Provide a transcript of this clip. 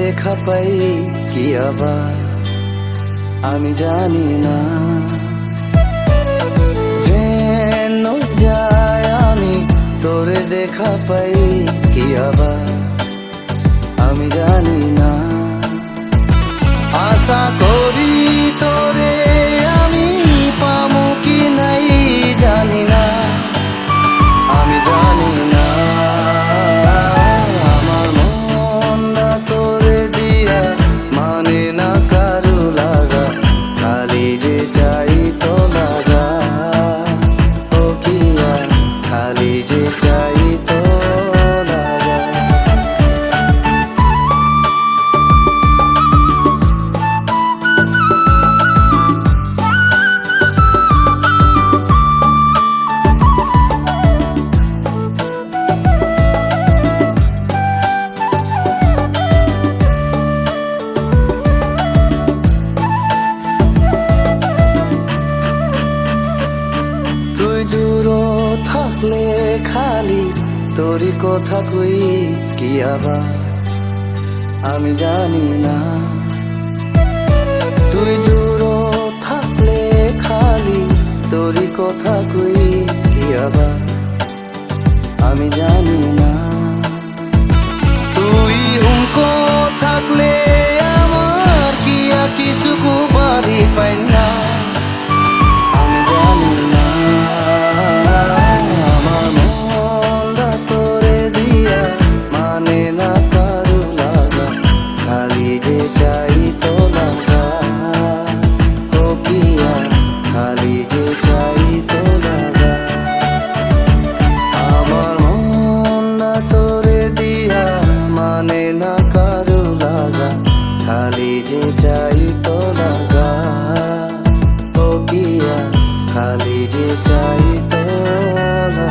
দেখা পাই কি আবার আমি জানি না, যেন যায় আমি তোরে দেখা পাই কি আবার আমি জানি না। আশা করি তোরে আমি পামু কি নাই জানি না, আমি জানি না। আমার মনটা তোরে দিয়া মানে না কারু লাগা, খালি যে চাই তো লাগা, ও কিয়া খালি যে চাই তো লাগা। তুই দূর থাকলে খালি তোরই কথা কই কি আবার আমি জানি না। তুই দূর থাকলে খালি তোরই কথা কই কি আবার আমি জানি না। তুই হুমকো থাকলে আমার কিয়া কিছু বাড়ি পাই না, আমি জানি না। আমার মনটা তোরে দিয়া মানে না কারু লাগা, খালি যে চাই তো লাগা, ও কিয়া খালি যে চাই তো লাগা। আমার মনটা তোরে দিয়া মানে না কারু লাগা, খালি যে চাই তো লাগা, ও কিয়া খালি যে চাই তো লাগা।